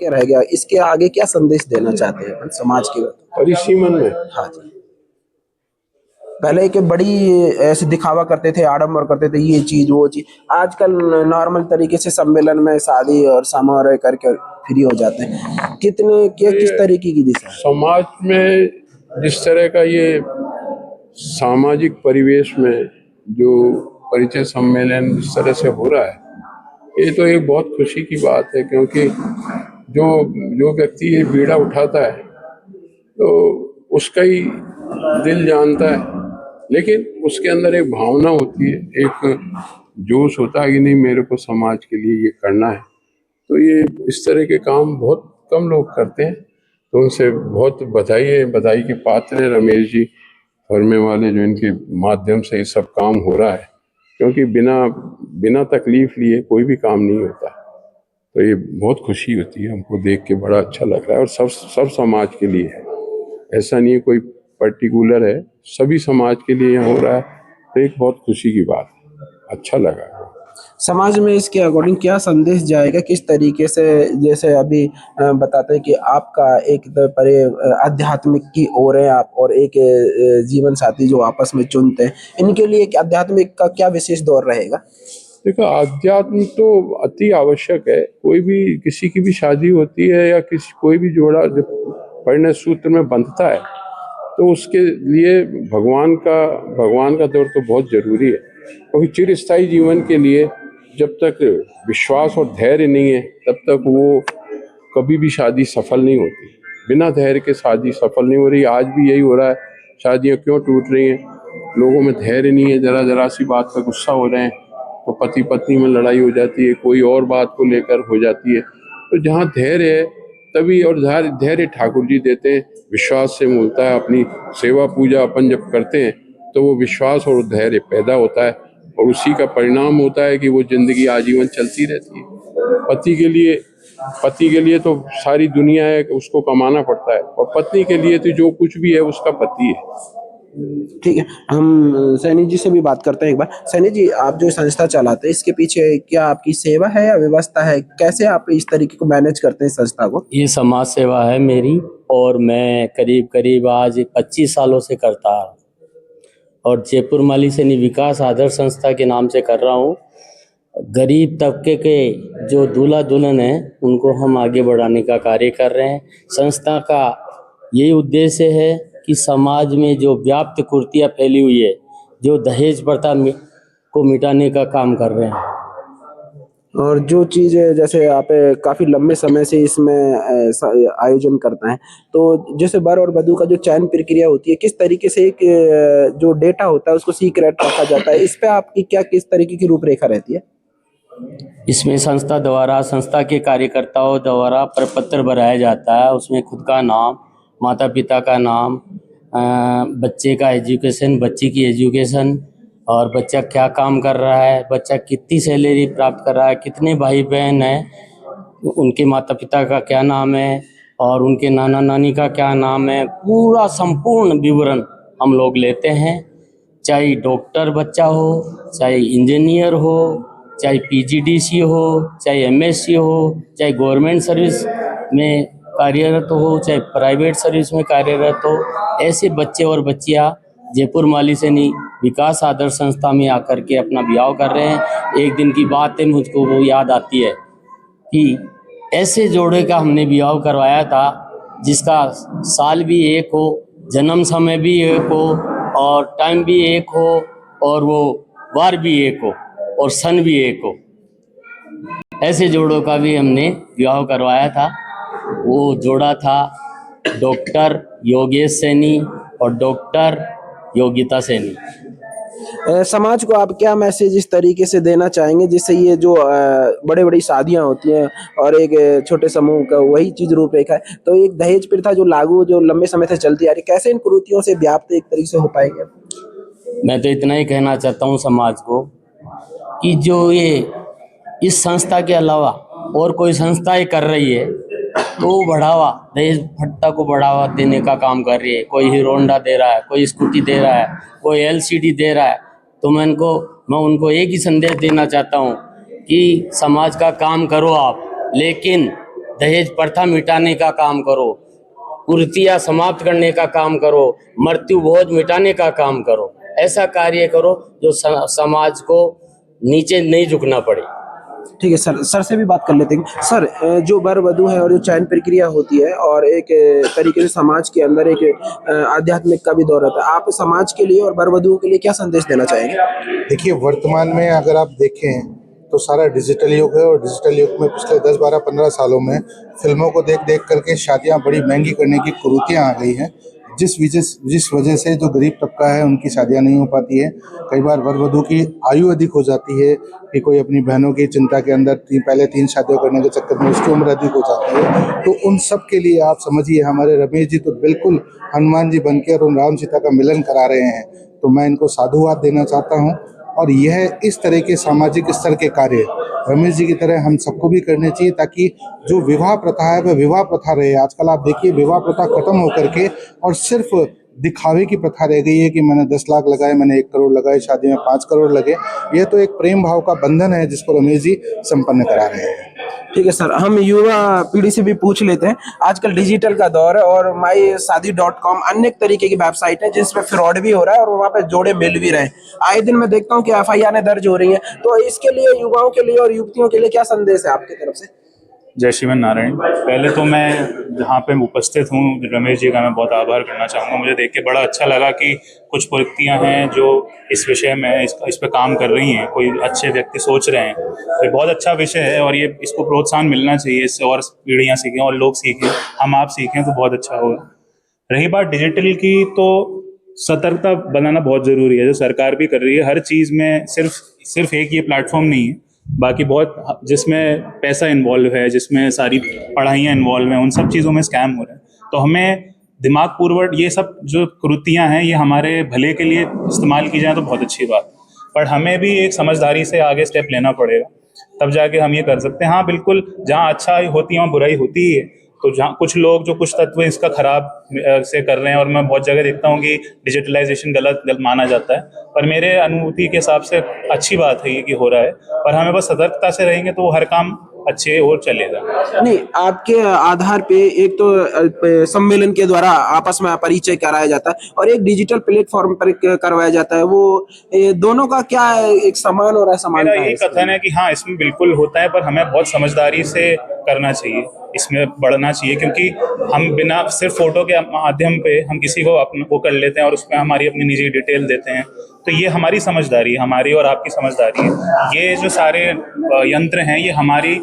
के रह गया, इसके आगे क्या संदेश देना चाहते हैं अपन समाज के? परिसीमन में हाँ जी। पहले एक बड़ी ऐसे दिखावा करते थे, आडंबर करते थे, ये चीज वो चीज। आजकल नॉर्मल तरीके से सम्मेलन में शादी और समारोह करके फ्री हो जाते हैं। कितने क्या किस तरीके की दिशा है? समाज में जिस तरह का ये सामाजिक परिवेश में जो परिचय सम्मेलन इस तरह से हो रहा है, ये तो एक बहुत खुशी की बात है, क्योंकि जो जो व्यक्ति ये बीड़ा उठाता है तो उसका ही दिल जानता है, लेकिन उसके अंदर एक भावना होती है, एक जोश होता है कि नहीं मेरे को समाज के लिए ये करना है। तो ये इस तरह के काम बहुत कम लोग करते हैं, तो उनसे बहुत बधाई है, बधाई के पात्र हैं रमेश जी फर्मे वाले, जो इनके माध्यम से ये सब काम हो रहा है, क्योंकि बिना बिना तकलीफ लिए कोई भी काम नहीं होता। तो ये बहुत खुशी होती है, हमको देख के बड़ा अच्छा लग रहा है। और सब समाज के लिए है, ऐसा नहीं है कोई पर्टिकुलर है, सभी समाज के लिए यहाँ हो रहा है, तो एक बहुत खुशी की बात है, अच्छा लगा। समाज में इसके अकॉर्डिंग क्या संदेश जाएगा, किस तरीके से? जैसे अभी बताते हैं कि आपका एक परे आध्यात्मिक की ओर है आप, और एक जीवन साथी जो आपस में चुनते हैं, इनके लिए आध्यात्मिक का क्या विशेष दौर रहेगा? देखो, अध्यात्म तो अति आवश्यक है। कोई भी किसी की भी शादी होती है या कोई भी जोड़ा जब परिणय सूत्र में बंधता है, तो उसके लिए भगवान का दौर तो बहुत जरूरी है, क्योंकि चिरस्थायी जीवन के लिए जब तक विश्वास और धैर्य नहीं है तब तक वो कभी भी शादी सफल नहीं होती। बिना धैर्य के शादी सफल नहीं हो रही। आज भी यही हो रहा है, शादियां क्यों टूट रही हैं? लोगों में धैर्य नहीं है, जरा सी बात पर गुस्सा हो रहे हैं, तो पति पत्नी में लड़ाई हो जाती है, कोई और बात को लेकर हो जाती है। तो जहाँ धैर्य है तभी, और धैर्य ठाकुर जी देते हैं, विश्वास से मिलता है। अपनी सेवा पूजा अपन जब करते हैं तो वो विश्वास और धैर्य पैदा होता है, और उसी का परिणाम होता है कि वो जिंदगी आजीवन चलती रहती है। पति के लिए तो सारी दुनिया है, उसको कमाना पड़ता है, और पत्नी के लिए तो जो कुछ भी है उसका पति है। ठीक है, हम सैनी जी से भी बात करते हैं एक बार। सैनी जी, आप जो संस्था चलाते हैं, इसके पीछे क्या आपकी सेवा है या व्यवस्था है? कैसे आप इस तरीके को मैनेज करते हैं संस्था को? ये समाज सेवा है मेरी, और मैं करीब करीब आज 25 सालों से करता हूँ, और जयपुर माली सैनी विकास आदर्श संस्था के नाम से कर रहा हूँ। गरीब तबके के जो दूल्हा दुल्हन हैं उनको हम आगे बढ़ाने का कार्य कर रहे हैं। संस्था का यही उद्देश्य है कि समाज में जो व्याप्त कुरीतियाँ फैली हुई है, जो दहेज प्रथा को मिटाने का काम कर रहे हैं। और जो चीज़ जैसे आप काफ़ी लंबे समय से इसमें आयोजन करते हैं, तो जैसे वर और वधू का जो चयन प्रक्रिया होती है, किस तरीके से एक जो डेटा होता है उसको सीक्रेट रखा जाता है, इस पे आपकी क्या किस तरीके की रूपरेखा रहती है? इसमें संस्था द्वारा, संस्था के कार्यकर्ताओं द्वारा प्रपत्र भराया जाता है। उसमें खुद का नाम, माता पिता का नाम, बच्चे का एजुकेशन, बच्ची की एजुकेशन, और बच्चा क्या काम कर रहा है, बच्चा कितनी सैलरी प्राप्त कर रहा है, कितने भाई बहन हैं, उनके माता पिता का क्या नाम है, और उनके नाना नानी का क्या नाम है, पूरा संपूर्ण विवरण हम लोग लेते हैं। चाहे डॉक्टर बच्चा हो, चाहे इंजीनियर हो, चाहे पीजीडीसी हो, चाहे एमएससी हो, चाहे गवर्नमेंट सर्विस में कार्यरत हो, चाहे प्राइवेट सर्विस में कार्यरत हो, ऐसे बच्चे और बच्चियां जयपुर माली सैनी विकास आदर्श संस्था में आकर के अपना ब्याह कर रहे हैं। एक दिन की बात है, मुझको वो याद आती है कि ऐसे जोड़े का हमने ब्याह करवाया था जिसका साल भी एक हो, जन्म समय भी एक हो, और टाइम भी एक हो, और वो वार भी एक हो, और सन भी एक हो। ऐसे जोड़ों का भी हमने विवाह करवाया था। वो जोड़ा था डॉक्टर योगेश सैनी और डॉक्टर योगिता सैनी। समाज को आप क्या मैसेज इस तरीके से देना चाहेंगे जिससे ये जो बड़े बड़ी शादियां होती हैं और एक छोटे समूह का वही चीज रूपरेखा है, तो एक दहेज प्रथा जो लागू जो लंबे समय से चलती आ रही, कैसे इन कुरीतियों से व्याप्त एक तरीके से हो पाएंगे? मैं तो इतना ही कहना चाहता हूँ समाज को कि जो ये इस संस्था के अलावा और कोई संस्था ये कर रही है तो वो बढ़ावा, दहेज प्रथा को बढ़ावा देने का काम कर रही है। कोई हीरो होंडा दे रहा है, कोई स्कूटी दे रहा है, कोई एलसीडी दे रहा है। तो मैं उनको एक ही संदेश देना चाहता हूँ कि समाज का काम करो आप, लेकिन दहेज प्रथा मिटाने का काम करो, कुरीतियाँ समाप्त करने का काम करो, मृत्यु भोज मिटाने का काम करो। ऐसा कार्य करो जो समाज को नीचे नहीं झुकना पड़े। ठीक है सर, सर से भी बात कर लेते हैं। सर, जो वर वधु है और जो चयन प्रक्रिया होती है और एक तरीके से समाज के अंदर एक आध्यात्मिक का भी दौर होता है, आप समाज के लिए और वर वधुओं के लिए क्या संदेश देना चाहेंगे? देखिए, वर्तमान में अगर आप देखें तो सारा डिजिटल युग है और डिजिटल युग में पिछले 10, 12, 15 सालों में फिल्मों को देख देख करके शादियां बड़ी महंगी करने की कुरीतियां आ गई हैं, जिस वजह से जो गरीब तबका है उनकी शादियां नहीं हो पाती है। कई बार वर वधू की आयु अधिक हो जाती है कि कोई अपनी बहनों की चिंता के अंदर पहले 3 शादियों करने के चक्कर में उसकी उम्र अधिक हो जाती है। तो उन सब के लिए आप समझिए, हमारे रमेश जी तो बिल्कुल हनुमान जी बनकर और उन राम सीता का मिलन करा रहे हैं। तो मैं इनको साधुवाद देना चाहता हूँ और यह इस तरह के सामाजिक स्तर के कार्य रमेश जी की तरह हम सबको भी करने चाहिए, ताकि जो विवाह प्रथा है वह विवाह प्रथा रहे। आजकल आप देखिए, विवाह प्रथा खत्म होकर के और सिर्फ दिखावे की प्रथा रह गई है कि मैंने 10 लाख लगाए, मैंने 1 करोड़ लगाए, शादी में 5 करोड़ लगे। यह तो एक प्रेम भाव का बंधन है जिसको रमेश जी संपन्न करा रहे हैं। ठीक है सर, हम युवा पीढ़ी से भी पूछ लेते हैं। आजकल डिजिटल का दौर है और MyShaadi.com अन्य तरीके की वेबसाइट है जिसपे फ्रॉड भी हो रहा है और वहाँ पे जोड़े मिल भी रहे हैं। आए दिन मैं देखता हूँ कि FIR दर्ज हो रही है। तो इसके लिए युवाओं के लिए और युवतियों के लिए क्या संदेश है आपकी तरफ से? जय श्रीमन नारायण। पहले तो मैं जहाँ पे उपस्थित हूँ रमेश जी का मैं बहुत आभार करना चाहूँगा। मुझे देख के बड़ा अच्छा लगा कि कुछ प्रवृत्तियाँ हैं जो इस विषय में इस पे काम कर रही हैं, कोई अच्छे व्यक्ति सोच रहे हैं। तो बहुत अच्छा विषय है और ये इसको प्रोत्साहन मिलना चाहिए, इससे और पीढ़ियाँ सीखें और लोग सीखें, हम आप सीखें तो बहुत अच्छा होगा। रही बात डिजिटल की, तो सतर्कता बनाना बहुत ज़रूरी है, जो सरकार भी कर रही है। हर चीज़ में सिर्फ एक ये प्लेटफॉर्म नहीं है, बाकी बहुत जिसमें पैसा इन्वॉल्व है, जिसमें सारी पढ़ाइयाँ इन्वॉल्व हैं, उन सब चीज़ों में स्कैम हो रहा है। तो हमें दिमाग पूर्वक ये सब जो कुरीतियाँ हैं ये हमारे भले के लिए इस्तेमाल की जाए तो बहुत अच्छी बात, पर हमें भी एक समझदारी से आगे स्टेप लेना पड़ेगा, तब जाके हम ये कर सकते हैं। हाँ बिल्कुल, जहाँ अच्छा होती है वहाँ बुराई होती ही है। तो जहाँ कुछ लोग जो कुछ तत्व इसका खराब से कर रहे हैं, और मैं बहुत जगह देखता हूँ कि डिजिटलाइजेशन गलत माना जाता है, पर मेरे अनुभूति के हिसाब से अच्छी बात है ये कि हो रहा है। पर हमें बस सतर्कता से रहेंगे तो वो हर काम अच्छे और चलेगा। नहीं, आपके आधार पे एक तो सम्मेलन के द्वारा आपस में परिचय कराया जाता है और एक डिजिटल प्लेटफॉर्म पर करवाया जाता है, वो दोनों का क्या एक समान और असमान? मेरा यही कथन है कि हाँ, इसमें बिल्कुल होता है, पर हमें बहुत समझदारी से करना चाहिए, इसमें बढ़ना चाहिए, क्योंकि हम बिना सिर्फ फोटो के माध्यम पे हम किसी को वो कर लेते हैं और उसमें हमारी अपनी निजी डिटेल देते हैं। तो ये हमारी समझदारी, हमारी और आपकी समझदारी है। ये जो सारे यंत्र हैं ये हमारी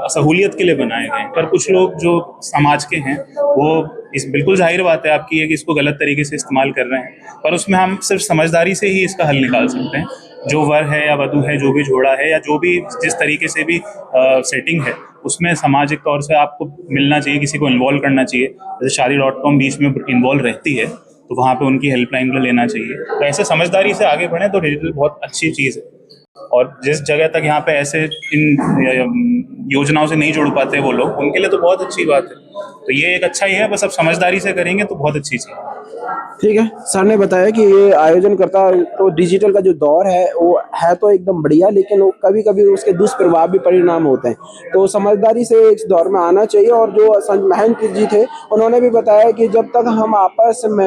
सहूलियत के लिए बनाए गए हैं, पर कुछ लोग जो समाज के हैं वो इस बिल्कुल जाहिर बात है आपकी है कि इसको गलत तरीके से इस्तेमाल कर रहे हैं, पर उसमें हम सिर्फ समझदारी से ही इसका हल निकाल सकते हैं। जो वर है या वधू है, जो भी जोड़ा है या जो भी जिस तरीके से भी सेटिंग है, उसमें सामाजिक तौर से आपको मिलना चाहिए, किसी को इन्वॉल्व करना चाहिए। जैसे Shaadi.com बीच में इन्वॉल्व रहती है तो वहाँ पे उनकी हेल्पलाइन को लेना चाहिए। तो ऐसे समझदारी से आगे बढ़ें तो डिजिटल बहुत अच्छी चीज़ है। और जिस जगह तक यहाँ पे ऐसे इन योजनाओं से नहीं जुड़ पाते वो लोग, उनके लिए तो बहुत अच्छी बात है। तो ये एक अच्छा ही है, बस अब समझदारी से करेंगे तो बहुत अच्छी चीज़ है। ठीक है, सर ने बताया कि ये आयोजन करता तो डिजिटल का जो दौर है वो है तो एकदम बढ़िया, लेकिन वो कभी कभी उसके दुष्प्रभाव भी परिणाम होते हैं, तो समझदारी से इस दौर में आना चाहिए। और जो महंत जी थे उन्होंने भी बताया कि जब तक हम आपस में